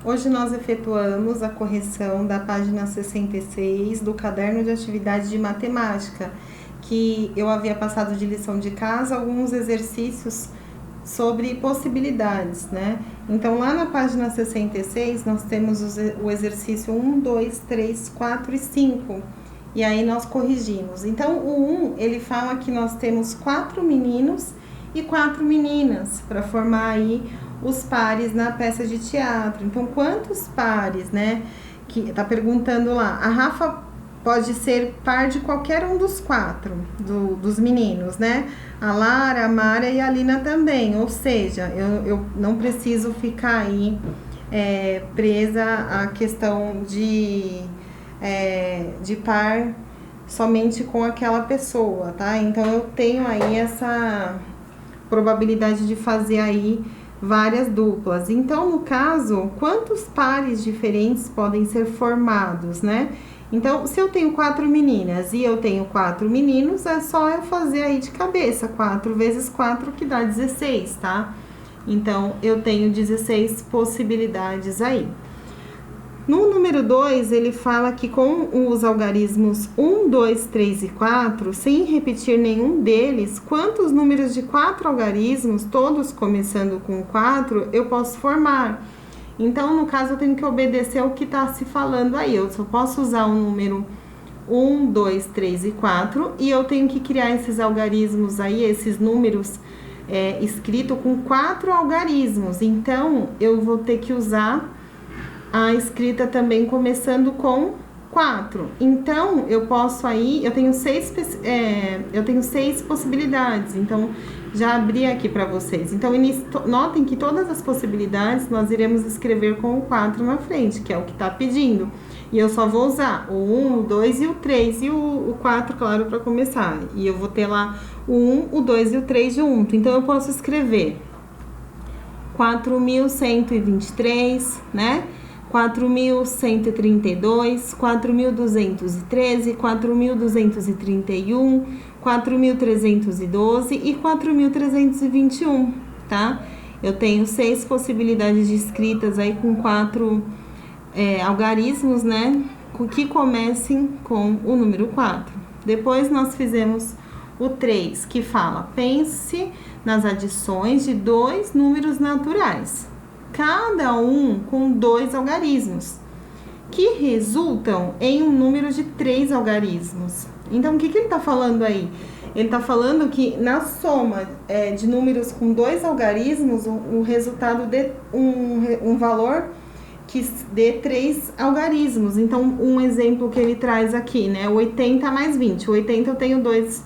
Hoje nós efetuamos a correção da página 66 do caderno de atividade de matemática, que eu havia passado de lição de casa alguns exercícios sobre possibilidades, né? Então, lá na página 66, nós temos o exercício 1, 2, 3, 4 e 5. E aí nós corrigimos. Então, o 1, ele fala que nós temos 4 meninos e 4 meninas para formar aí os pares na peça de teatro. Então, quantos pares, né? Que tá perguntando lá. A Rafa pode ser par de qualquer um dos 4 dos meninos, né? A Lara, a Mara e a Lina também. Ou seja, eu não preciso ficar aí presa à questão de par somente com aquela pessoa, tá? Então, eu tenho aí essa probabilidade de fazer aí várias duplas. Então, no caso, quantos pares diferentes podem ser formados, né? Então, se eu tenho 4 meninas e eu tenho 4 meninos, é só eu fazer aí de cabeça, 4 vezes 4, que dá 16, tá? Então, eu tenho 16 possibilidades aí. No número 2, ele fala que com os algarismos 1, 2, 3 e 4, sem repetir nenhum deles, quantos números de 4 algarismos, todos começando com 4, eu posso formar? Então, no caso, eu tenho que obedecer ao que está se falando aí. Eu só posso usar o número 1, 2, 3 e 4, e eu tenho que criar esses algarismos aí, esses números escritos com 4 algarismos. Então, eu vou ter que usar a escrita também começando com 4. Então, eu posso aí, eu tenho 6 possibilidades. Então, já abri aqui para vocês. Então, notem que todas as possibilidades nós iremos escrever com o 4 na frente, que é o que está pedindo. E eu só vou usar o 1, o 2 e o 3. E o 4, claro, para começar. E eu vou ter lá o 1, o 2 e o 3 junto. Então, eu posso escrever 4.123, né? 4.132, 4.213, 4.231, 4.312 e 4.321, tá? Eu tenho 6 possibilidades de escritas aí com 4 algarismos, né? Que comecem com o número 4. Depois nós fizemos o 3, que fala: pense nas adições de 2 números naturais, cada um com 2 algarismos, que resultam em um número de 3 algarismos. Então, o que ele está falando aí? Ele está falando que na soma de números com 2 algarismos, o resultado dê um valor que dê 3 algarismos. Então, um exemplo que ele traz aqui, né? 80 mais 20. O 80 eu tenho dois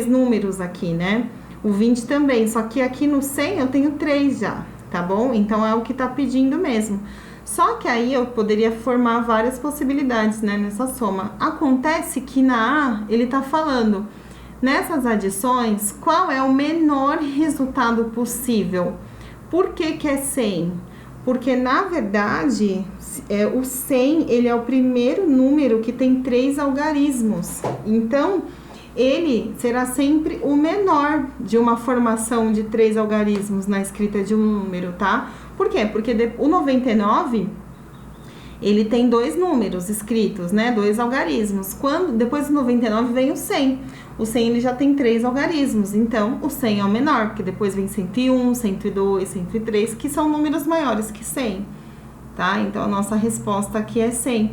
números aqui, né? O 20 também, só que aqui no 100 eu tenho 3 já. Tá bom? Então, é o que tá pedindo mesmo. Só que aí eu poderia formar várias possibilidades, né, nessa soma. Acontece que na A, ele tá falando, nessas adições, qual é o menor resultado possível? Por que que é 100? Porque, na verdade, o 100, ele é o primeiro número que tem 3 algarismos. Então, ele será sempre o menor de uma formação de 3 algarismos na escrita de um número, tá? Por quê? Porque o 99, ele tem 2 números escritos, né? 2 algarismos. Depois do 99 vem o 100. O 100 ele já tem 3 algarismos, então o 100 é o menor, porque depois vem 101, 102, 103, que são números maiores que 100, tá? Então a nossa resposta aqui é 100.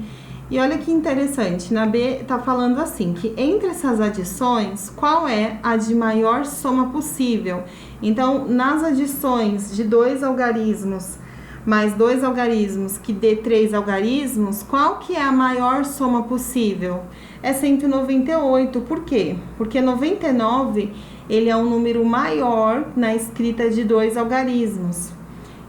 E olha que interessante, na B tá falando assim, que entre essas adições, qual é a de maior soma possível? Então, nas adições de 2 algarismos, mais 2 algarismos que dê 3 algarismos, qual que é a maior soma possível? É 198, por quê? Porque 99, ele é um número maior na escrita de 2 algarismos.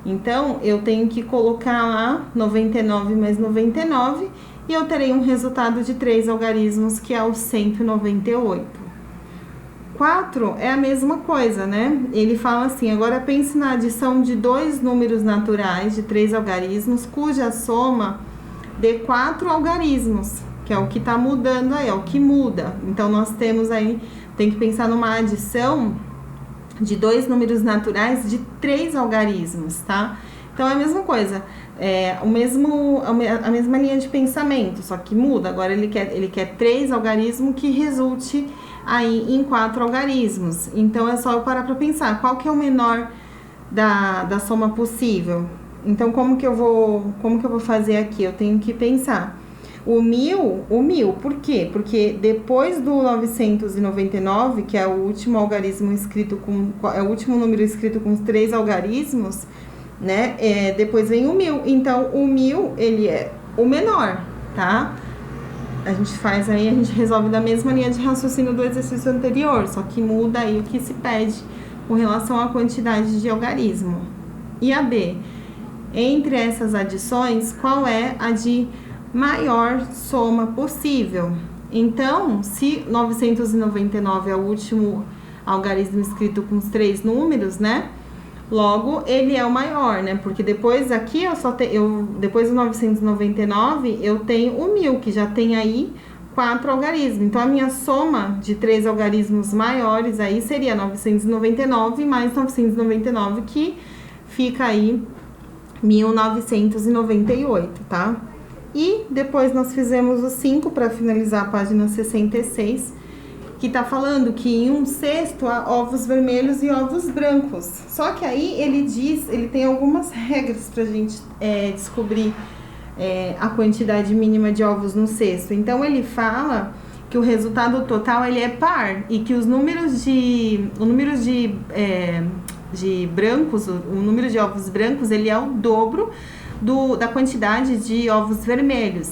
Então, eu tenho que colocar lá 99 mais 99, e eu terei um resultado de 3 algarismos, que é o 198. 4 é a mesma coisa, né? Ele fala assim, agora pense na adição de 2 números naturais de 3 algarismos, cuja soma dê 4 algarismos, que é o que tá mudando aí, é o que muda. Então, nós temos aí, tem que pensar numa adição de 2 números naturais de 3 algarismos, tá? Então é a mesma coisa, a mesma linha de pensamento, só que muda. Agora ele quer 3 algarismos que resulte aí em 4 algarismos. Então é só eu parar para pensar qual que é o menor da soma possível. Então como que eu vou fazer aqui? Eu tenho que pensar o 1000, por quê? Porque depois do 999, que é o último algarismo escrito é o último número escrito com os 3 algarismos, né? Depois vem o 1000. Então o 1000 ele é o menor, tá? A gente resolve da mesma linha de raciocínio do exercício anterior, só que muda aí o que se pede com relação à quantidade de algarismo. E a B, entre essas adições, qual é a de maior soma possível? Então, se 999 é o último algarismo escrito com os 3 números, né? Logo, ele é o maior, né? Porque depois aqui depois do 999, eu tenho o 1000, que já tem aí 4 algarismos. Então, a minha soma de 3 algarismos maiores aí seria 999 mais 999, que fica aí 1998, tá? E depois nós fizemos o 5 para finalizar a página 66, que tá falando que em 1/6 há ovos vermelhos e ovos brancos. Só que aí ele tem algumas regras pra gente descobrir a quantidade mínima de ovos no cesto. Então ele fala que o resultado total ele é par e que o número de brancos, o número de ovos brancos, ele é o dobro da quantidade de ovos vermelhos,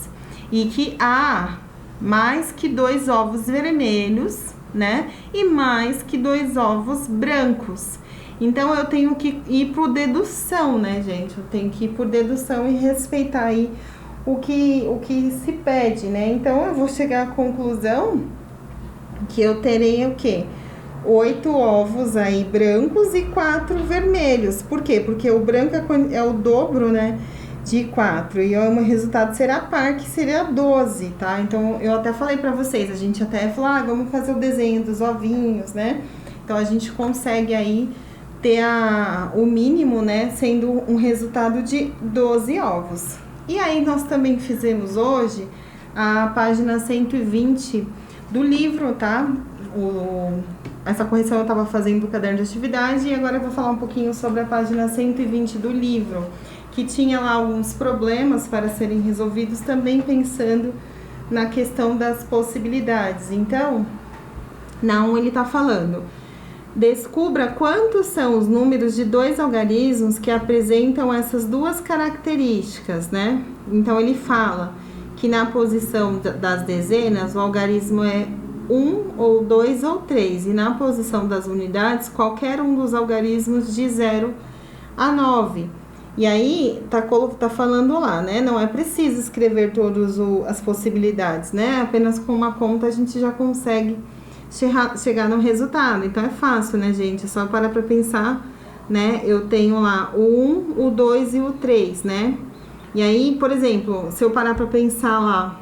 e que há mais que 2 ovos vermelhos, né? E mais que 2 ovos brancos. Então eu tenho que ir por dedução, né, gente? Eu tenho que ir por dedução e respeitar aí o que se pede, né? Então eu vou chegar à conclusão que eu terei o quê? 8 ovos aí brancos e 4 vermelhos. Por quê? Porque o branco é o dobro, né, de 4. E o resultado será par, que seria 12, tá? Então, eu até falei pra vocês, a gente até falou, vamos fazer o desenho dos ovinhos, né? Então, a gente consegue aí ter o mínimo, né, sendo um resultado de 12 ovos. E aí, nós também fizemos hoje a página 120 do livro, tá? Essa correção eu estava fazendo do caderno de atividade, e agora eu vou falar um pouquinho sobre a página 120 do livro, que tinha lá alguns problemas para serem resolvidos, também pensando na questão das possibilidades. Então, ele está falando: descubra quantos são os números de 2 algarismos que apresentam essas duas características, né? Então, ele fala que na posição das dezenas, o algarismo é 1 ou 2 ou 3, e na posição das unidades, qualquer um dos algarismos de 0 a 9. E aí, tá falando lá, né? Não é preciso escrever todas as possibilidades, né? Apenas com uma conta a gente já consegue chegar no resultado. Então, é fácil, né, gente? É só parar pra pensar, né? Eu tenho lá o 1, o 2 e o 3, né? E aí, por exemplo, se eu parar pra pensar lá,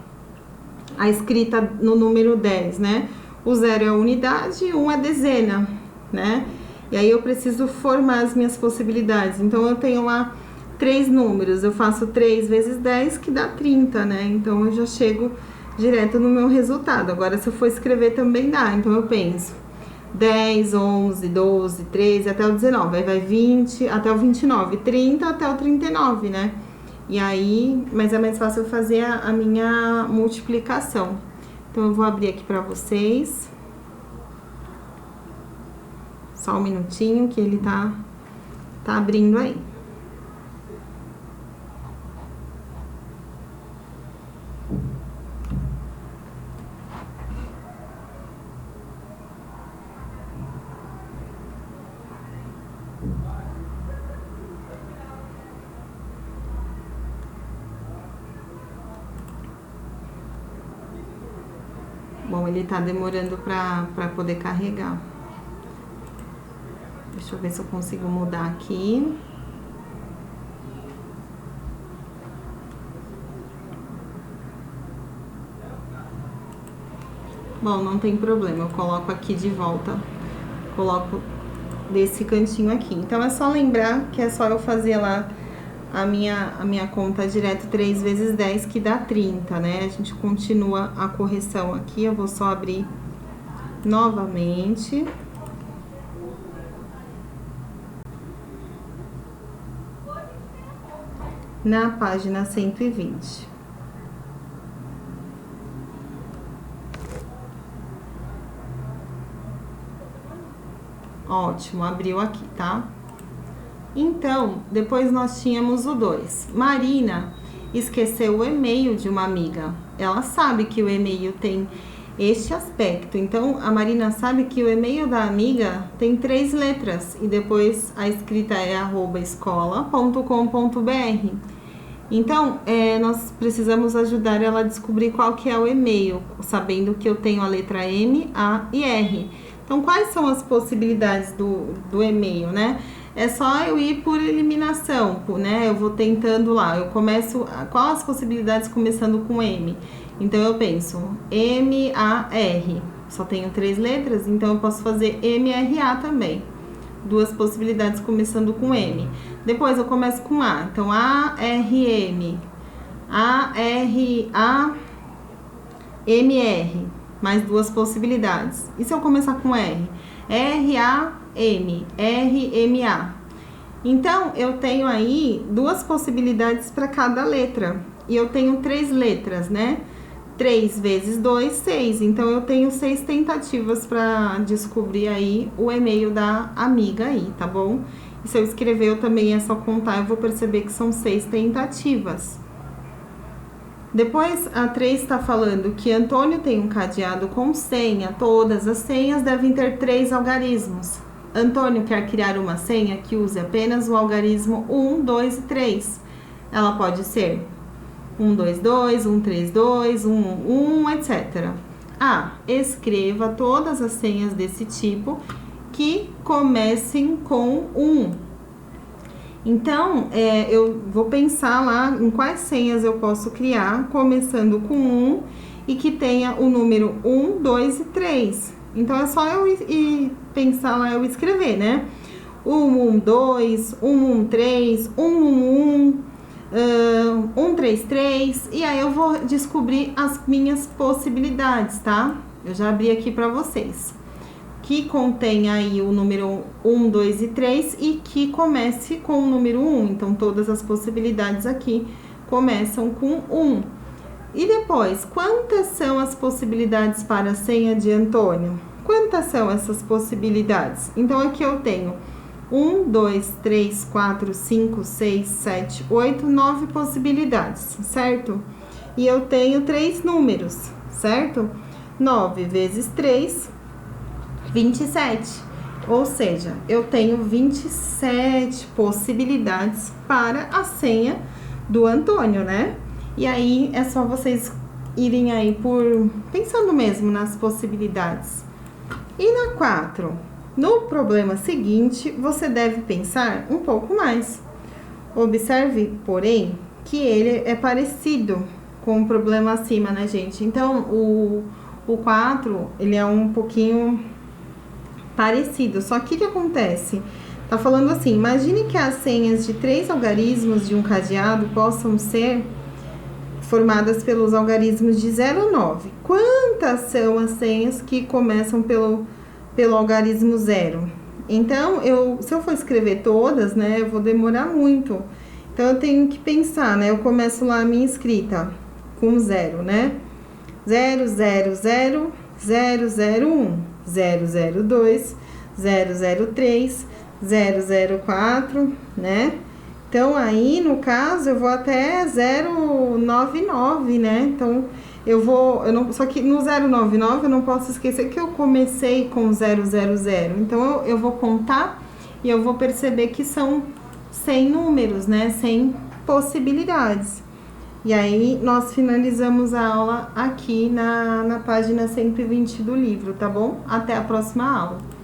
a escrita no número 10, né? O 0 é a unidade e 1 é a dezena, né? E aí eu preciso formar as minhas possibilidades. Então, eu tenho lá 3 números, eu faço 3 vezes 10, que dá 30, né? Então, eu já chego direto no meu resultado. Agora, se eu for escrever, também dá. Então, eu penso 10, 11, 12, 13, até o 19. Aí vai 20, até o 29. 30 até o 39, né? E aí, mas é mais fácil eu fazer a minha multiplicação. Então, eu vou abrir aqui pra vocês. Só um minutinho que ele tá abrindo aí. Bom, ele tá demorando pra poder carregar. Deixa eu ver se eu consigo mudar aqui. Bom, não tem problema, eu coloco aqui de volta. Coloco desse cantinho aqui. Então, é só lembrar que é só eu fazer lá a minha conta direto 3 vezes 10, que dá 30, né? A gente continua a correção aqui, eu vou só abrir novamente. Na página 120. Ótimo, abriu aqui, tá? Então, depois nós tínhamos o 2. Marina esqueceu o e-mail de uma amiga. Ela sabe que o e-mail tem este aspecto. Então, a Marina sabe que o e-mail da amiga tem 3 letras. E depois a escrita é @escola.com.br. Então, nós precisamos ajudar ela a descobrir qual que é o e-mail, sabendo que eu tenho a letra M, A e R. Então, quais são as possibilidades do e-mail, né? É só eu ir por eliminação, né? Eu vou tentando lá, eu começo... Qual as possibilidades começando com M? Então, eu penso M, A, R. Só tenho 3 letras, então eu posso fazer M, R, A também. 2 possibilidades começando com M. Depois eu começo com A. Então, A, R, M. A, R, A, M, R. Mais 2 possibilidades. E se eu começar com R? R, A, M. R, M, A. Então, eu tenho aí 2 possibilidades para cada letra. E eu tenho 3 letras, né? 3 vezes 2, 6. Então, eu tenho 6 tentativas para descobrir aí o e-mail da amiga aí, tá bom? E se eu escrever, eu também é só contar, eu vou perceber que são 6 tentativas. Depois, a 3 está falando que Antônio tem um cadeado com senha. Todas as senhas devem ter 3 algarismos. Antônio quer criar uma senha que use apenas o algarismo 1, 2 e 3. Ela pode ser 122, 132, 111, etc. A. Escreva todas as senhas desse tipo que comecem com 1. Então, eu vou pensar lá em quais senhas eu posso criar, começando com 1 e que tenha o número 1, 2 e 3. Então, é só eu ir pensar lá, eu escrever, né? 112, 113, 111... 133, e aí eu vou descobrir as minhas possibilidades, tá? Eu já abri aqui para vocês. Que contém aí o número 1, 2 e 3 e que comece com o número 1. Então, todas as possibilidades aqui começam com 1. E depois, quantas são as possibilidades para a senha de Antônio? Quantas são essas possibilidades? Então, aqui eu tenho 1, 2, 3, 4, 5, 6, 7, 8, 9 possibilidades, certo? E eu tenho 3 números, certo? 9 vezes 3, 27. Ou seja, eu tenho 27 possibilidades para a senha do Antônio, né? E aí, é só vocês irem aí pensando mesmo nas possibilidades. E na 4... No problema seguinte, você deve pensar um pouco mais. Observe, porém, que ele é parecido com o problema acima, né, gente? Então, o 4, ele é um pouquinho parecido. Só que o que acontece? Tá falando assim, imagine que as senhas de 3 algarismos de um cadeado possam ser formadas pelos algarismos de 0 a 9. Quantas são as senhas que começam pelo algarismo 0? Então, se eu for escrever todas, né, eu vou demorar muito. Então, eu tenho que pensar, né? Eu começo lá a minha escrita com 0, né? 0, 0, 0, 0, 0, 1, 0, 0, 2, 0, 0, 3, 0, 0, 4, né? Então, aí, no caso, eu vou até 099, né? Então, só que no 099 eu não posso esquecer que eu comecei com 000. Então, eu vou contar e eu vou perceber que são 100 números, né? 100 possibilidades. E aí, nós finalizamos a aula aqui na página 120 do livro, tá bom? Até a próxima aula.